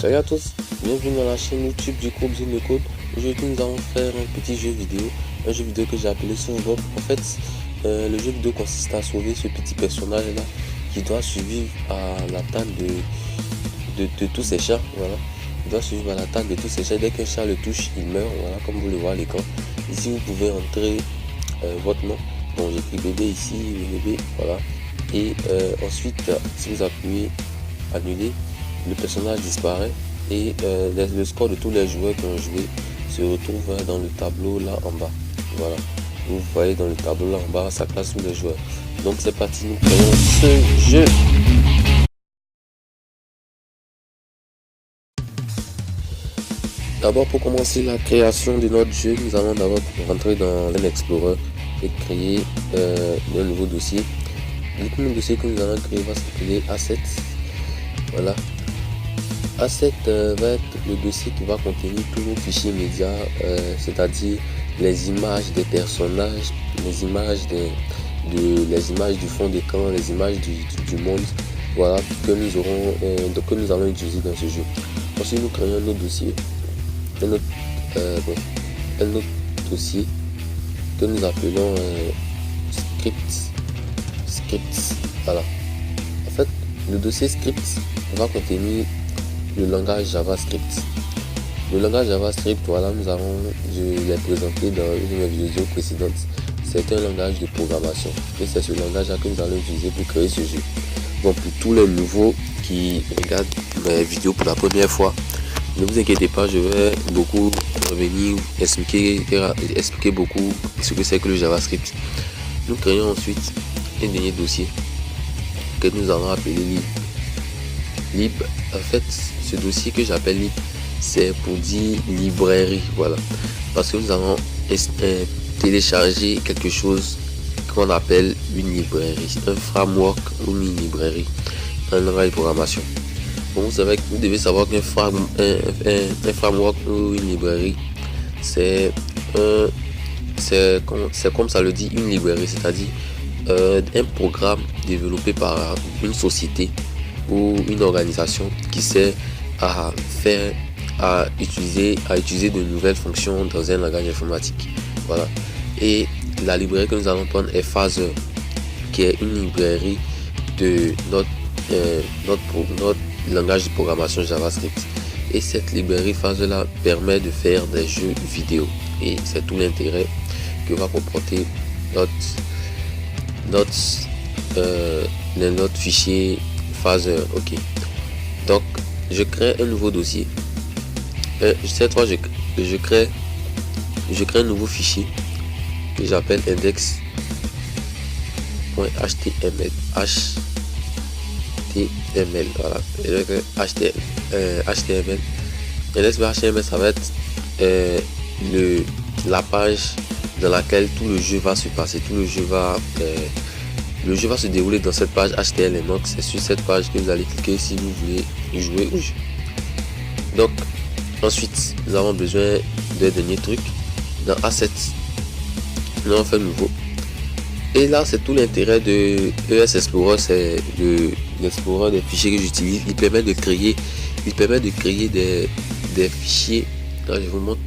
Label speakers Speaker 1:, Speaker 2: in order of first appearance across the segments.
Speaker 1: Salut à tous, bienvenue dans la chaîne YouTube du groupe Zone de Code. Aujourd'hui nous allons faire un petit jeu vidéo, que j'ai appelé Sauve-Bob. En fait, le jeu vidéo consiste à sauver ce petit personnage là qui doit survivre à l'attaque de tous ces chats. Voilà, il doit survivre à l'attaque de tous ces chats. Dès qu'un chat le touche, il meurt. Voilà, comme vous le voyez à l'écran. Ici vous pouvez entrer votre nom. Donc j'écris bébé ici, bébé, voilà. Et ensuite, si vous appuyez annuler, le personnage disparaît et le score de tous les joueurs qui ont joué se retrouve dans le tableau là en bas. Voilà, vous voyez dans le tableau là en bas, ça classe tous les joueurs. Donc c'est parti, nous créons ce jeu. D'abord, pour commencer la création de notre jeu, nous allons d'abord rentrer dans l'Explorer et créer un nouveau dossier. Le premier dossier que nous allons créer va s'appeler Assets. Voilà. Asset va être le dossier qui va contenir tous nos fichiers médias, c'est-à-dire les images des personnages, les images du fond d'écran, les images du monde, voilà, que nous allons utiliser dans ce jeu. Ensuite, nous créons un autre dossier, un autre dossier que nous appelons scripts. Voilà. En fait, le dossier script va contenir le langage JavaScript. Le langage JavaScript, voilà, je l'ai présenté dans une de mes vidéos précédentes. C'est un langage de programmation et c'est ce langage-là que nous allons utiliser pour créer ce jeu. Bon, pour tous les nouveaux qui regardent mes vidéos pour la première fois, ne vous inquiétez pas, je vais beaucoup revenir expliquer beaucoup ce que c'est que le JavaScript. Nous créons ensuite un dernier dossier que nous allons appeler lib. En fait, ce dossier que j'appelle lib, c'est pour dire librairie, voilà, parce que nous allons télécharger quelque chose qu'on appelle une librairie, un framework ou une librairie, un langage de programmation. Bon, vous devez savoir qu'un framework ou une librairie, c'est comme ça le dit, une librairie, c'est-à-dire un programme développé par une société ou une organisation qui sert à utiliser de nouvelles fonctions dans un langage informatique. Voilà. Et la librairie que nous allons prendre est Phaser, qui est une librairie de notre langage de programmation JavaScript. Et cette librairie Phaser là permet de faire des jeux vidéo. Et c'est tout l'intérêt que va comporter notre fichier Phaser. Ok, donc je crée un nouveau dossier. Cette fois je crée un nouveau fichier que j'appelle index.html. Voilà, HTML. Index.html, ça va être la page dans laquelle tout le jeu va se passer. Le jeu va se dérouler dans cette page HTML. Donc c'est sur cette page que vous allez cliquer si vous voulez y jouer au jeu. Donc ensuite nous avons besoin d'un dernier truc. Dans Assets, nous allons faire nouveau. Et là c'est tout l'intérêt de ES Explorer, c'est l'explorer des fichiers que j'utilise. Il permet de créer des fichiers. Là, je vous montre.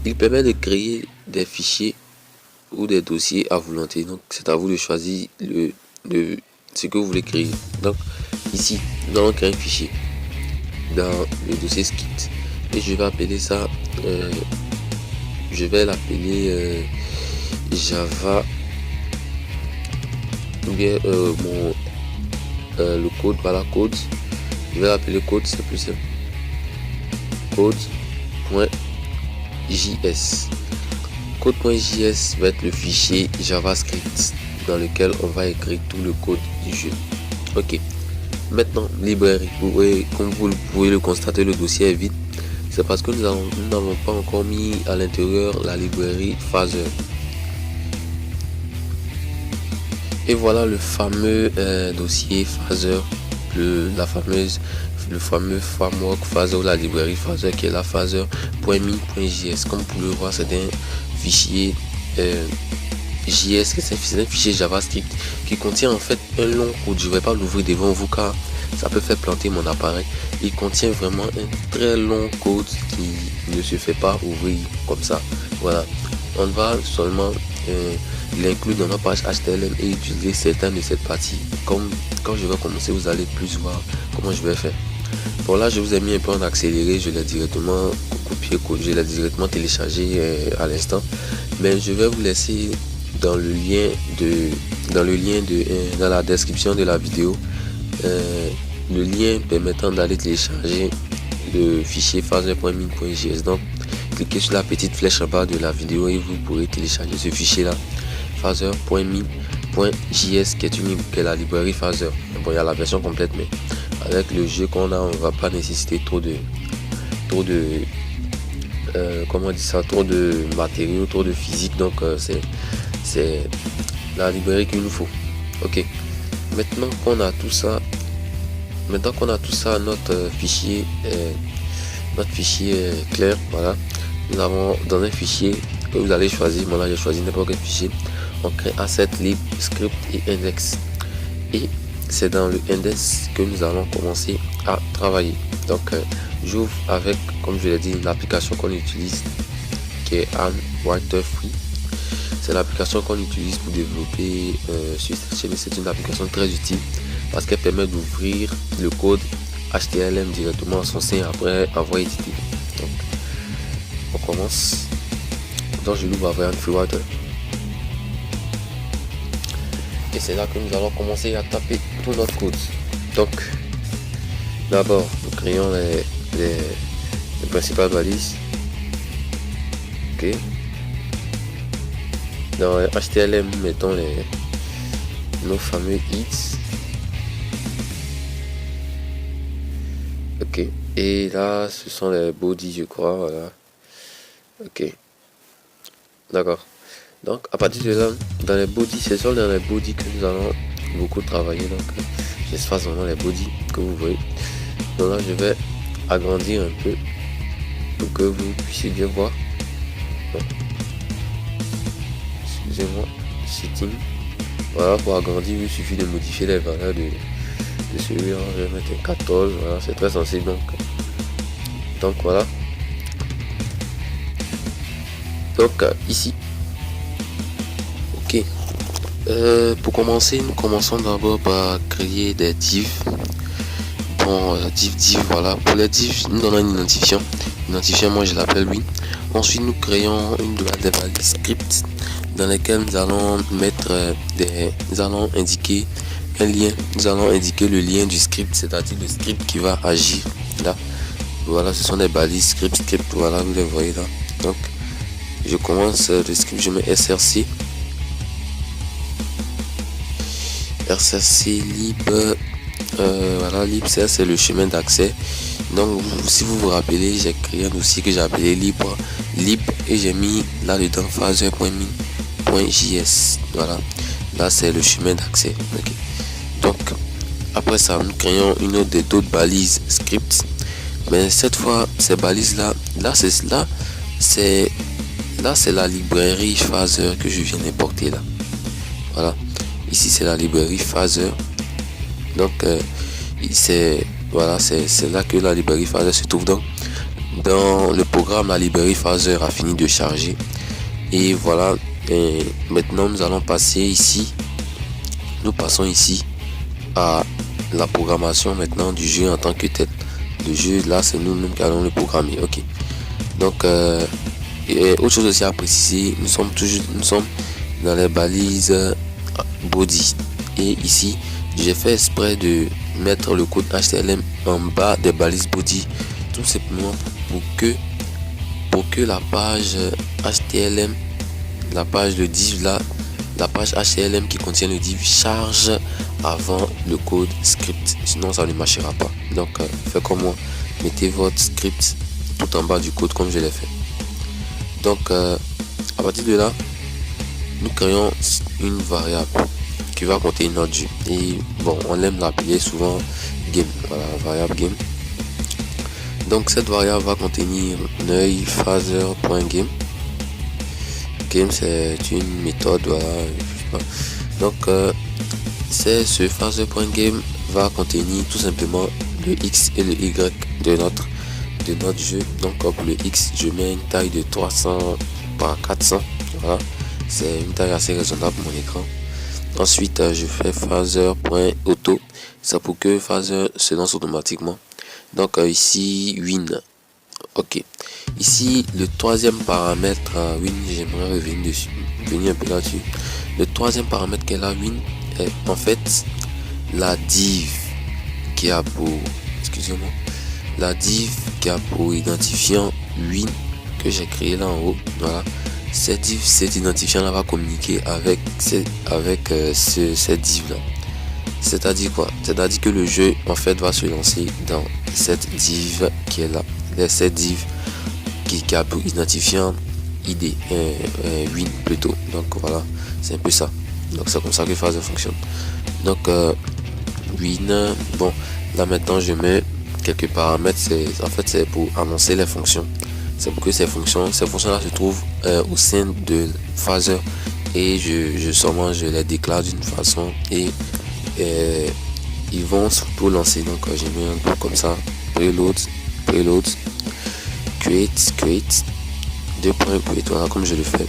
Speaker 1: Il permet de créer des fichiers ou des dossiers à volonté. Donc c'est à vous de choisir ce que vous voulez créer. Donc ici nous allons créer un fichier dans le dossier script et je vais appeler ça je vais l'appeler Java, ou bien le code, voilà, code, je vais l'appeler code, c'est plus simple, code.js. Code.js va être le fichier JavaScript dans lequel on va écrire tout le code du jeu. Ok, maintenant librairie. Comme vous pouvez le constater, le dossier est vide. C'est parce que nous n'avons pas encore mis à l'intérieur la librairie Phaser. Et voilà le fameux dossier Phaser, le fameux framework Phaser, la librairie Phaser qui est la Phaser.mi.js. Comme vous pouvez le voir, c'est un fichier JS, c'est un fichier JavaScript qui contient en fait un long code. Je ne vais pas l'ouvrir devant vous car ça peut faire planter mon appareil. Il contient vraiment un très long code qui ne se fait pas ouvrir comme ça. Voilà, on va seulement l'inclure dans notre page HTML et utiliser certaines de cette partie. Comme quand je vais commencer, vous allez plus voir comment je vais faire. Bon, là je vous ai mis un peu en accéléré, je l'ai directement copié, je l'ai directement téléchargé à l'instant, mais je vais vous laisser dans le lien dans la description de la vidéo le lien permettant d'aller télécharger le fichier phaser.min.js. Donc cliquez sur la petite flèche en bas de la vidéo et vous pourrez télécharger ce fichier là, phaser.min.js, qui est la librairie Phaser. Bon, il y a la version complète, mais avec le jeu qu'on a, on va pas nécessiter trop de trop de matériaux, trop de physique. Donc c'est la librairie qu'il nous faut. Ok, maintenant qu'on a tout ça, notre fichier clair, voilà, nous avons dans un fichier que vous allez choisir. Moi là j'ai choisi n'importe quel fichier. On crée asset, lib, script et index, et c'est dans le index que nous allons commencer à travailler. Donc j'ouvre avec, comme je l'ai dit, l'application qu'on utilise, qui est Arm Writer Free. C'est l'application qu'on utilise pour développer sur cette chaîne. C'est une application très utile parce qu'elle permet d'ouvrir le code HTML directement à son sein après avoir édité. Donc on commence. Donc je l'ouvre avec Free Writer. Et c'est là que nous allons commencer à taper tout notre code. Donc d'abord nous créons les principales balises. Ok. Dans HTML, mettons nos fameux hits. Ok. Et là, ce sont les body, je crois. Voilà. Ok. D'accord. Donc, à partir de là, dans les body, ce sont dans les body que nous allons beaucoup travailler. Donc, j'espace vraiment les body que vous voyez. Donc là, je vais agrandir un peu pour que vous puissiez bien voir. Bon. Excusez-moi, setting. Voilà, pour agrandir, il suffit de modifier les valeurs de celui-là. Je vais mettre un 14. Voilà, c'est très sensible. Donc voilà. Donc ici. Ok. Pour commencer, nous commençons d'abord par créer des divs. Bon, div, voilà. Pour les divs, nous donnons un identifiant. L'identifiant, moi je l'appelle lui. Ensuite, nous créons des balises script dans lesquelles nous allons mettre nous allons indiquer un lien. Nous allons indiquer le lien du script, c'est-à-dire le script qui va agir là. Voilà, ce sont des balises script. Voilà, vous les voyez là. Donc, je commence le script, je mets src lib. Voilà, lib c'est le chemin d'accès. Donc si vous vous rappelez, j'ai créé un dossier que j'ai appelé lib et j'ai mis là dedans phaser.min.js. voilà, là c'est le chemin d'accès. Okay. Donc après ça, nous créons une autre d'autres balises script, mais cette fois ces balises là c'est la librairie Phaser que je viens d'importer là. Voilà, ici c'est la librairie Phaser. Donc c'est là que la librairie Phaser se trouve. Donc dans le programme, la librairie Phaser a fini de charger. Et voilà, et maintenant nous allons passer ici. Nous passons ici à la programmation maintenant du jeu en tant que tel. Le jeu là, c'est nous-mêmes qui allons le programmer. Ok. Donc et autre chose aussi à préciser, nous sommes dans les balises body. Et ici, j'ai fait exprès de mettre le code HTML en bas des balises body, tout simplement pour que la page HTML, la page de div là, la page HTML qui contient le div charge avant le code script, sinon ça ne marchera pas. Donc faites comme moi, mettez votre script tout en bas du code comme je l'ai fait. Donc à partir de là, nous créons une variable qui va contenir notre jeu, et bon, on aime l'appeler souvent game. Voilà, variable game. Donc cette variable va contenir neuil phaser.game. Game, c'est une méthode, voilà. Donc c'est ce phaser.game va contenir tout simplement le X et le Y de notre jeu. Donc pour le X, je mets une taille de 300 par 400. Voilà, c'est une taille assez raisonnable pour mon écran. Ensuite, je fais phaser.auto, c'est pour que phaser se lance automatiquement. Donc ici win. Ok, ici le troisième paramètre win, j'aimerais revenir un peu là-dessus. Le troisième paramètre qu'elle a win est en fait la div qui a pour identifiant win que j'ai créé là en haut. Voilà, cet identifiant là va communiquer avec cette div là. C'est-à-dire quoi? C'est-à-dire que le jeu en fait va se lancer dans cette div qui est là, cette div qui a pour identifiant ID win plutôt. Donc voilà, c'est un peu ça. Donc c'est comme ça que Phaser fonctionne. Donc win, bon là maintenant je mets quelques paramètres. C'est pour annoncer les fonctions. C'est pour que ces fonctions là se trouvent au sein de Phaser et je les déclare d'une façon et ils vont surtout lancer. Donc j'ai mis un truc comme ça, preload, create, 2 points create, voilà comme je le fais,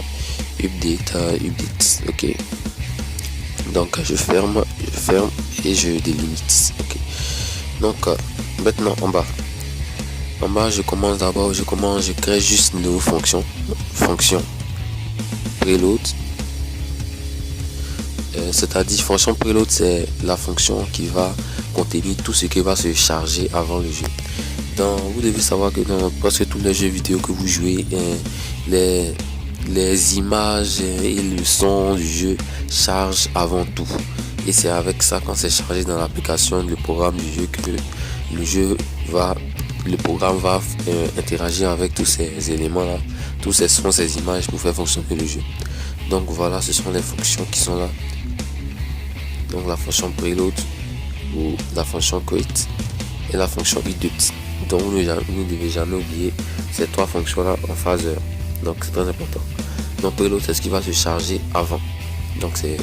Speaker 1: update, ok. Donc je ferme et je délimite, ok. Donc maintenant en bas je crée juste une nouvelle fonction preload. C'est-à-dire fonction preload, c'est la fonction qui va contenir tout ce qui va se charger avant le jeu. Vous devez savoir que dans presque tous les jeux vidéo que vous jouez, les images et le son du jeu chargent avant tout. Et c'est avec ça, quand c'est chargé dans l'application, le programme du jeu, que le programme va interagir avec tous ces éléments là, tous ces sons, ces images pour faire fonctionner le jeu. Donc voilà, ce sont les fonctions qui sont là. Donc la fonction preload ou la fonction create et la fonction update. Donc vous ne devez jamais oublier ces 3 fonctions là en Phaser. Donc c'est très important. Donc preload, c'est ce qui va se charger avant. Donc c'est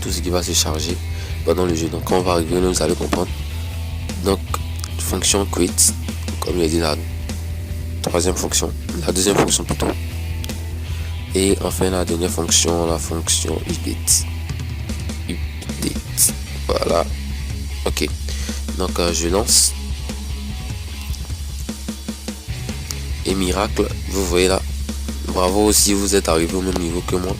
Speaker 1: tout ce qui va se charger pendant le jeu. Donc quand on va arriver là, vous allez comprendre. Donc fonction create, comme il a dit, la deuxième fonction plutôt. Et enfin la dernière fonction, la fonction update. Voilà, ok. Donc je lance et miracle, vous voyez là, bravo si vous êtes arrivé au même niveau que moi.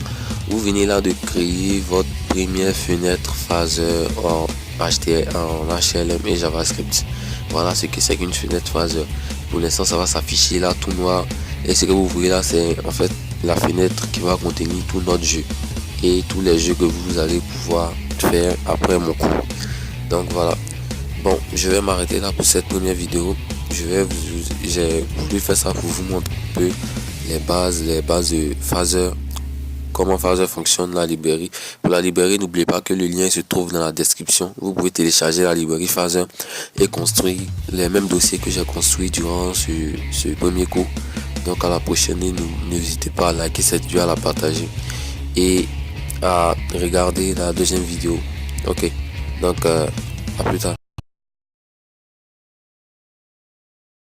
Speaker 1: Vous venez là de créer votre première fenêtre Phaser en HTML et JavaScript. Voilà ce que c'est qu'une fenêtre Phaser. Pour l'instant ça va s'afficher là tout noir, et ce que vous voyez là, c'est en fait la fenêtre qui va contenir tout notre jeu et tous les jeux que vous allez pouvoir faire après mon cours. Donc voilà, bon, je vais m'arrêter là pour cette première vidéo. J'ai voulu faire ça pour vous montrer un peu les bases de Phaser, comment Phaser fonctionne, la librairie. Pour la librairie, n'oubliez pas que le lien se trouve dans la description. Vous pouvez télécharger la librairie Phaser et construire les mêmes dossiers que j'ai construits durant ce premier cours. Donc à la prochaine, n'hésitez pas à liker cette vidéo, à la partager et à regarder la deuxième vidéo. Ok, donc à plus tard.